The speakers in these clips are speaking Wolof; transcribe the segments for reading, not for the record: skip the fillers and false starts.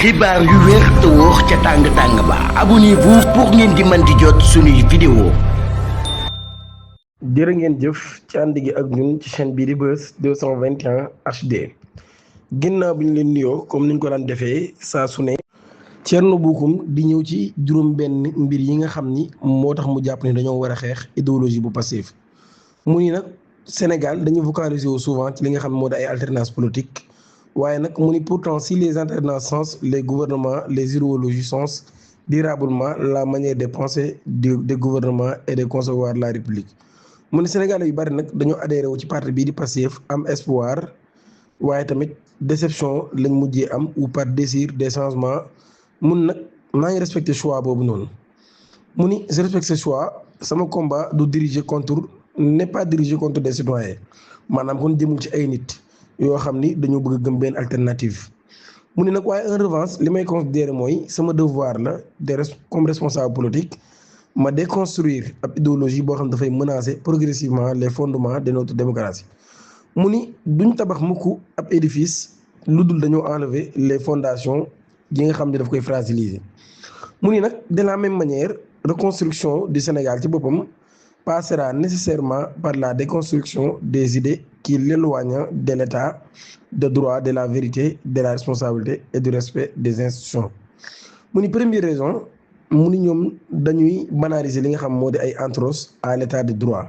xibaar yu wér te wóor ca tàng-tàng ba abonnez-vous pour ngeen di mën di jot suñuy vidéo. jërë ngeen jëf ci ànd gi ak ñun ci chaîne bii di Buzz 221 HD ginnaaw bi ñu leen nuyoo comme niñ ko daan defee saa su ne Thierno Bocoum di ñëw ci juróom benn mbir yi nga xam ni moo tax mu jàpp ni dañoo war a xeex idéologie bu Pastef mu ni nag Sénégal dañuy focaliser wu souvent ci li nga xam moo di ay alternance politique waaye nag mu ni pourtant si les alternances changent les gouvernements les idéologies changent durablement la manière de penser des gouvernements et de concevoir la République. mu ne Sénégalais yu bari nag dañoo adhéré wu ci parti bii di Pastef am espoir waaye tamit déception lañ mujjee am ou par désir des changements mun nag maa ngi respecté choix boobu noonu mu ni je respecte ce choix sama combat du diriger contre n'est pas dirigé contre des citoyens maanaam kon jëmul ci ay nit yoo xam ni dañoo bëgg a gëm benn alternative mu ni nag waaye en revanche li may considérer mooy sama devoir la comme responsable politique ma déconstruire ab idéologie boo xam dafay menacer progressivement les fondements de notre démocratie mu ni duñ tabax mukk ab édifice lu dul dañoo enlever les fondations yi nga xam ne daf koy fragiliser mu ni nag de la même manière reconstruction du Sénégal ci boppam passera nécessairement par la déconstruction des idées qui l'éloignent de l'état de droit, de la vérité, de la responsabilité et du respect des institutions mu ni première raison mu ni ñoom dañuy banaliser li nga xam moo di ay entorses à l'état de droit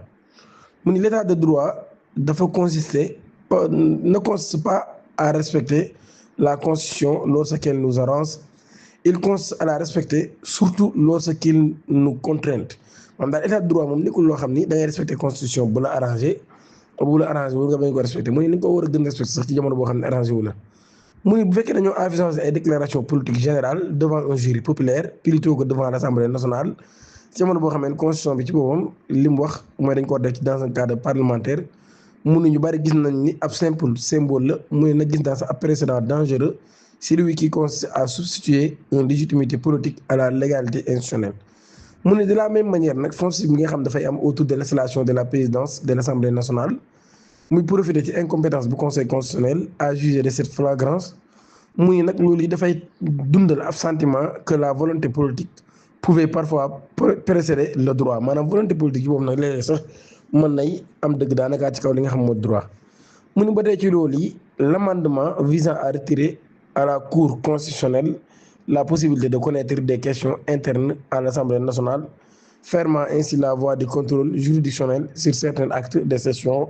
mu ni l'état de droit dafa ne consiste pas à respecter la constitution lorsqu'elle nous arrange il consiste à la respecter surtout lorsqu'il nous contraint maanaam daal état de droit moom nekkul loo xam ni da ngay respecter constitution bu la arrangé bu la arrangé wul nga bañ ko respecté mu ni nga ko war a gën respecté sax ci jamono boo xam ne arrangé wu la mu ni bu fekkee dañoo envisager ay déclaration politique générale devant un jury populaire plutôt que devant l'Assemblée nationale ci jamono boo xam ne constitution bi ci boppam li mu wax mooy dañ ko war def ci dans un cadre parlementaire mu ni ñu bari gis nañ ni ab simple symbole la mu ne nag gis naa sax ab précédent dangereux celui qui consiste à substituer une légitimité politique à la légalité institutionnelle mu ne de la même manière nag fonds bi nga xam dafay am autour de l'installation de la présidence de l'Assemblée nationale muy profiter ci incompétence bu conseil constitutionnel à juger de cette flagrance muy nag loolu yi dafay dundal ab sentiment que la volonté politique pouvait parfois précéder le droit maanaam volonté politique yi boobu nag léeg-léeg sax mën nay am dëgg daanaka ci kaw li nga xam moo droit mu ni ba tey ci loolu yi l'amendement visant à retirer à la Cour constitutionnelle la possibilité de connaître des questions internes à l'Assemblée nationale fermant ainsi la voie du contrôle juridictionnel sur certains actes de session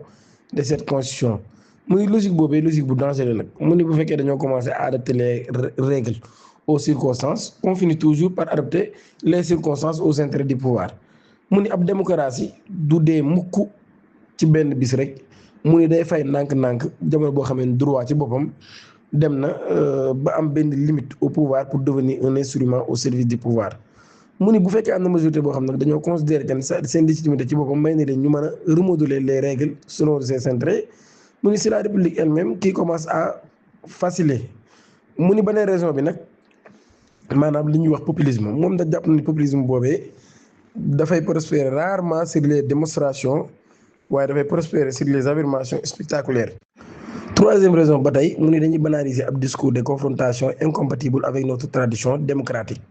de cette constitution muy logique boobee logique bu dangereux nag mu ni bu fekkee dañoo commencer à adapter les règles aux circonstances on finit toujours par adapter les circonstances aux intérêts du pouvoir mu ni ab démocratie du dee mukk ci benn bis rek mu ni day fay ndànk-ndànk jamono boo xamee droit ci boppam dem na ba am benn limite au pouvoir pour devenir un instrument au service du pouvoir mu ni bu fekkee am na majorité boo xam nag dañoo considérer que seen légitimité ci boppam may na leen ñu mën a remodeler les règles selon ses intérêts mu ni c'est la République elle-même qui commence à vaciller mu ni beneen raison bi nag maanaam li ñuy wax populisme moom da jàpp ni populisme boobee dafay prospérer rarement sur les démonstrations waaye dafay prospérer sur les affirmations spectaculaires. Troisième raison ba tey mu ni dañuy banaliser ab discours de confrontation incompatible avec notre tradition démocratique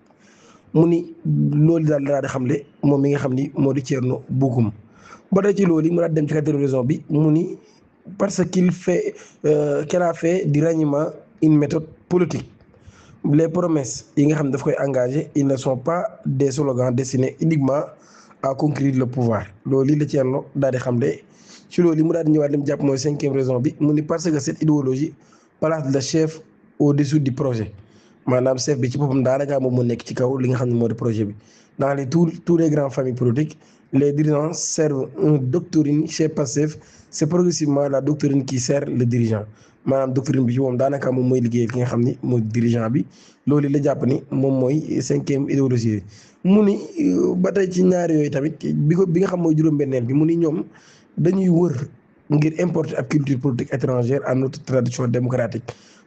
mu ni loolu daal di xamle moom mi nga xam ni moo di Thierno Bocoum ba tey ci loolu yi mu daal dem ci quatrième raison bi mu ni parce qu'elle a fait du reniement une méthode politique les promesses yi nga xam ne daf koy engagé ils ne sont pas des slogans destinés uniquement à conquérir le pouvoir loolu la Thierno daal di xamle ci loolu mu daal di ñëwaat li mu jàpp mooy cinquième raison bi mu ni parce que cette idéologie place le chef au-dessus du projet maanaam chef bi ci boppam daanaka moom moo nekk ci kaw li nga xam ne moo di projet bi dans tous les grandes familles politiques les dirigeants servent une doctrine chez Pastef c'est progressivement la doctrine qui sert le dirigeant maanaam doctrine bi ci moom daanaka moom mooy liggéey ki nga xam ni mooy dirigeant bi loolu la jàpp ni moom mooy cinquième idéologie bi mu ni ba tey ci ñaari yooyu tamit bi nga xam mooy juróom-benneel bi mu ni ñoom dañuy wër ngir importer ab culture politique étrangère à notre tradition démocratique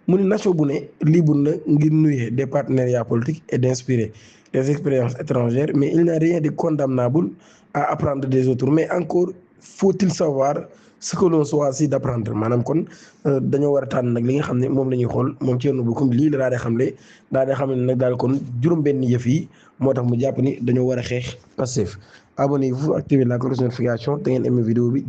mu ni nation bu ne libre na ngir nouer des partenariats politiques et d'inspirer des expériences étrangères mais il n'y a rien de condamnable à apprendre des autres mais encore faut-il savoir ce que l'on choisit d'apprendre maanaam kon dañoo war a tànn nag li nga xam ne moom la ñuy xool moom Thierno Bocoum lii la daal di xamle daal di xam ne nag daal kon juróom-benn yëf yi moo tax mu jàpp ni dañoo war a xeex Pastef. Abonnez-vous, activez la cloche de notification te ngeen aimé vidéo bi.